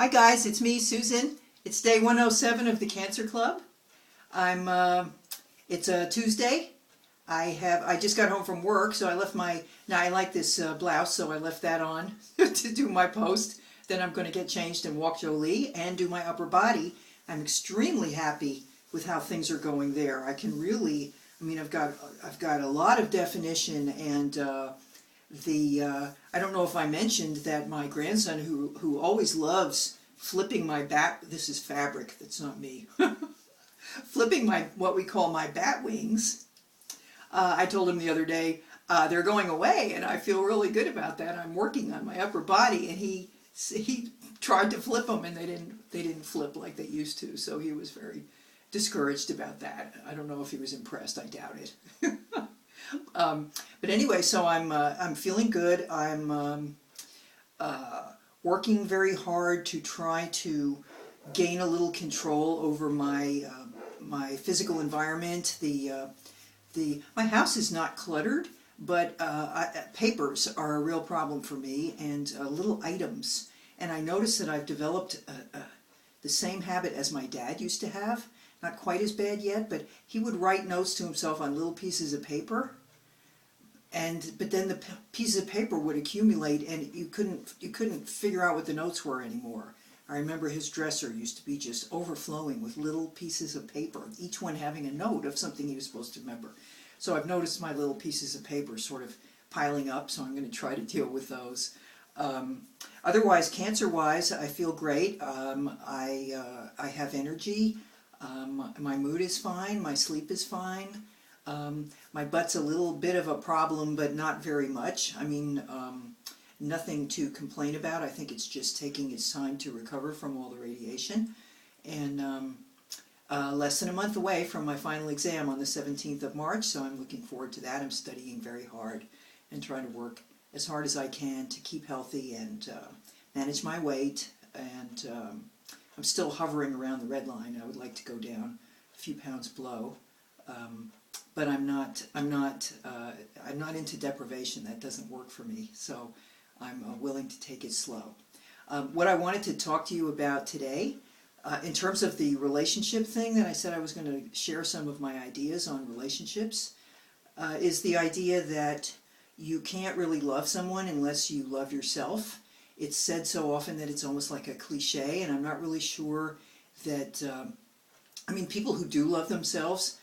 Hi guys, it's me, Susan. It's day 107 of the Cancer Club. It's a Tuesday. I just got home from work, so I left now I like this blouse, so I left that on to do my post. Then I'm going to get changed and walk Jolie and do my upper body. I'm extremely happy with how things are going there. I can really, I've got a lot of definition, and I don't know if I mentioned that my grandson, who always loves flipping my bat, this is fabric, that's not me, flipping what we call my bat wings. I told him the other day, they're going away, and I feel really good about that. I'm working on my upper body, and he tried to flip them, and they didn't flip like they used to, so he was very discouraged about that. I don't know if he was impressed. I doubt it. But anyway, so I'm feeling good. I'm working very hard to try to gain a little control over my physical environment. My house is not cluttered, but papers are a real problem for me, and little items. And I noticed that I've developed the same habit as my dad used to have. Not quite as bad yet, but he would write notes to himself on little pieces of paper. But then the pieces of paper would accumulate, and you couldn't figure out what the notes were anymore. I remember his dresser used to be just overflowing with little pieces of paper, each one having a note of something he was supposed to remember. So I've noticed my little pieces of paper sort of piling up, so I'm going to try to deal with those. Otherwise, cancer-wise, I feel great. I have energy. My mood is fine. My sleep is fine. My butt's a little bit of a problem, but not very much. Nothing to complain about. I think it's just taking its time to recover from all the radiation. And less than a month away from my final exam on the 17th of March, so I'm looking forward to that. I'm studying very hard and trying to work as hard as I can to keep healthy and manage my weight. And I'm still hovering around the red line. I would like to go down a few pounds below. But I'm not into deprivation. That doesn't work for me. So I'm willing to take it slow. What I wanted to talk to you about today, in terms of the relationship thing that I said I was going to share some of my ideas on relationships, is the idea that you can't really love someone unless you love yourself. It's said so often that it's almost like a cliche, and I'm not really sure that, people who do love themselves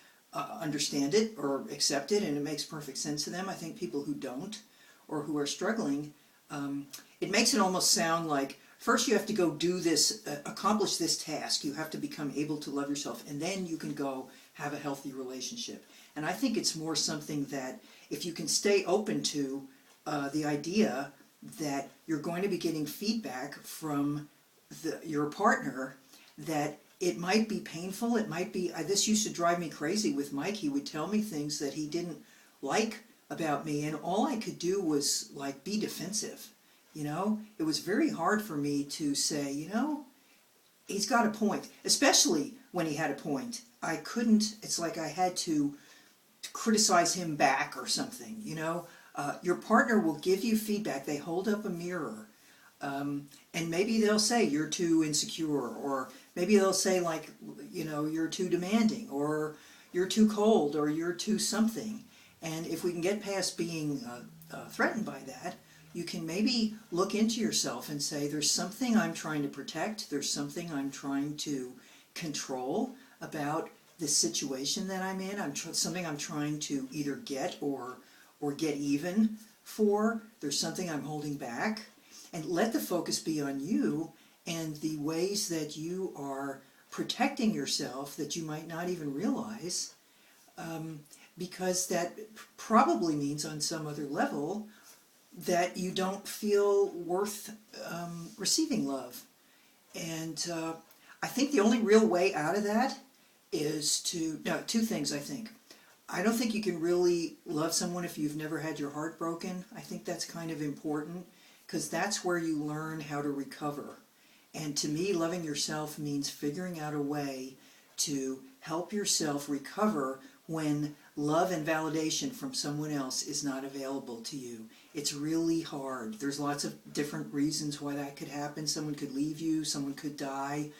understand it or accept it, and it makes perfect sense to them. I think people who don't, or who are struggling, it makes it almost sound like first you have to go do this, accomplish this task. You have to become able to love yourself, and then you can go have a healthy relationship. And I think it's more something that if you can stay open to the idea that you're going to be getting feedback from your partner, that it might be painful, it might be, this used to drive me crazy with Mike. He would tell me things that he didn't like about me, and all I could do was like be defensive. It was very hard for me to say, he's got a point, especially when he had a point. I couldn't, it's like I had to criticize him back or something. Your partner will give you feedback. They hold up a mirror, and maybe they'll say you're too insecure, or maybe they'll say you're too demanding, or you're too cold, or you're too something. And if we can get past being threatened by that, you can maybe look into yourself and say, there's something I'm trying to protect, there's something I'm trying to control about this situation that I'm in, something I'm trying to either get or get even for, there's something I'm holding back, and let the focus be on you and the ways that you are protecting yourself that you might not even realize, because that probably means on some other level that you don't feel worth receiving love. And I think the only real way out of that is two things, I think. I don't think you can really love someone if you've never had your heart broken. I think that's kind of important, because that's where you learn how to recover. And to me, loving yourself means figuring out a way to help yourself recover when love and validation from someone else is not available to you. It's really hard. There's lots of different reasons why that could happen. Someone could leave you, someone could die,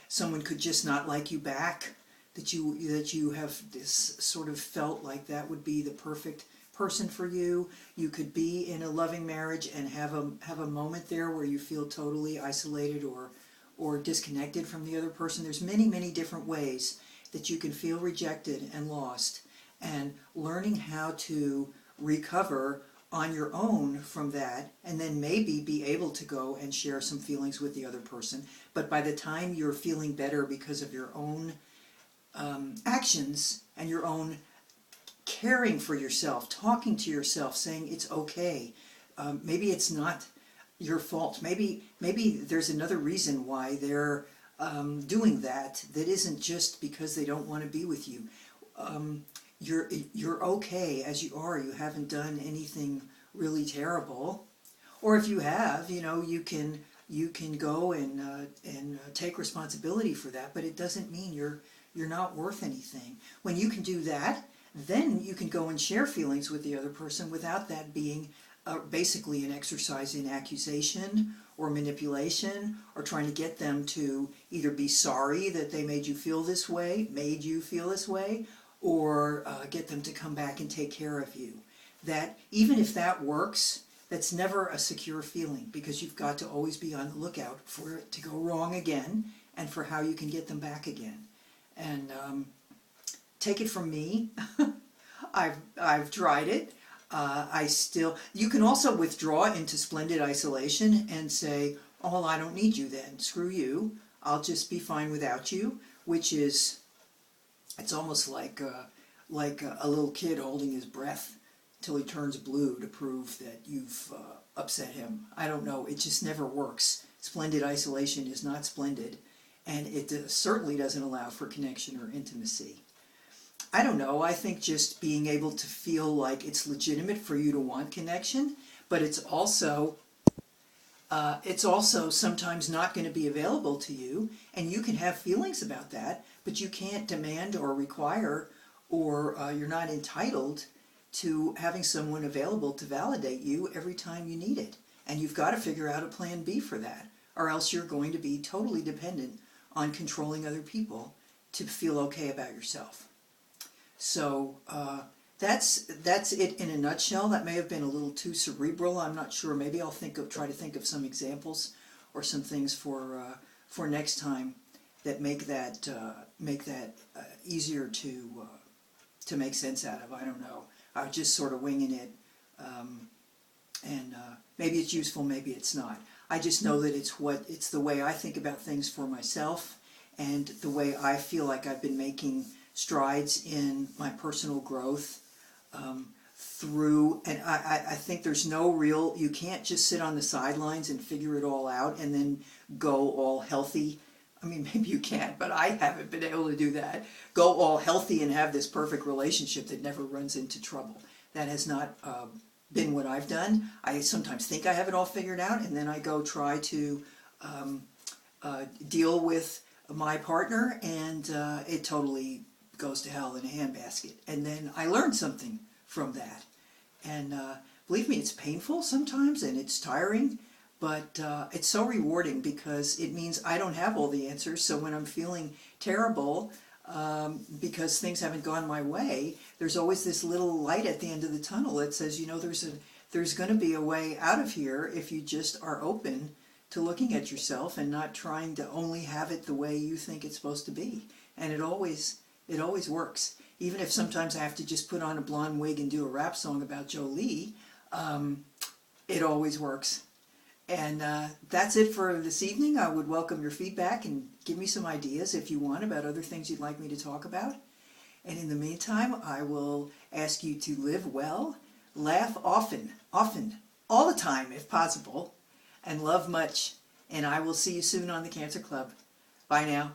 someone could just not like you back, that you have this sort of felt like that would be the perfect person for you. You could be in a loving marriage and have a moment there where you feel totally isolated or disconnected from the other person. There's many different ways that you can feel rejected and lost, and learning how to recover on your own from that, and then maybe be able to go and share some feelings with the other person. But by the time you're feeling better because of your own actions and your own caring for yourself, talking to yourself, saying it's okay, maybe it's not your fault, maybe there's another reason why they're doing that isn't just because they don't want to be with you. You're okay as you are. You haven't done anything really terrible, or if you have, you can go and take responsibility for that. But it doesn't mean you're not worth anything. When you can do that, then you can go and share feelings with the other person without that being basically an exercise in accusation or manipulation, or trying to get them to either be sorry that they made you feel this way, or get them to come back and take care of you. That, even if that works, that's never a secure feeling, because you've got to always be on the lookout for it to go wrong again, and for how you can get them back again. And take it from me, I've tried it. You can also withdraw into splendid isolation and say, oh, I don't need you then, screw you, I'll just be fine without you, which is, it's almost like a little kid holding his breath till he turns blue to prove that you've upset him. I don't know, it just never works. Splendid isolation is not splendid, and it certainly doesn't allow for connection or intimacy. I don't know, I think just being able to feel like it's legitimate for you to want connection, but it's also sometimes not going to be available to you, and you can have feelings about that, but you can't demand or require, or you're not entitled to having someone available to validate you every time you need it. And you've got to figure out a plan B for that, or else you're going to be totally dependent on controlling other people to feel okay about yourself. So that's it in a nutshell. That may have been a little too cerebral. I'm not sure. Maybe I'll try to think of some examples or some things for next time that make that easier to make sense out of. I don't know. I was just sort of winging it, and maybe it's useful, maybe it's not. I just know that it's the way I think about things for myself, and the way I feel like I've been making strides in my personal growth and I think there's no real, you can't just sit on the sidelines and figure it all out and then go all healthy. I mean, maybe you can, but I haven't been able to do that. Go all healthy and have this perfect relationship that never runs into trouble. That has not been what I've done. I sometimes think I have it all figured out, and then I go try to deal with my partner, and it totally goes to hell in a handbasket. And then I learned something from that. And believe me, it's painful sometimes, and it's tiring, but it's so rewarding, because it means I don't have all the answers. So when I'm feeling terrible because things haven't gone my way, there's always this little light at the end of the tunnel that says, there's going to be a way out of here if you just are open to looking at yourself and not trying to only have it the way you think it's supposed to be. And it always works. Even if sometimes I have to just put on a blonde wig and do a rap song about Jolie, it always works. And that's it for this evening. I would welcome your feedback and give me some ideas if you want about other things you'd like me to talk about. And in the meantime, I will ask you to live well, laugh often, all the time if possible, and love much. And I will see you soon on the Cancer Club. Bye now.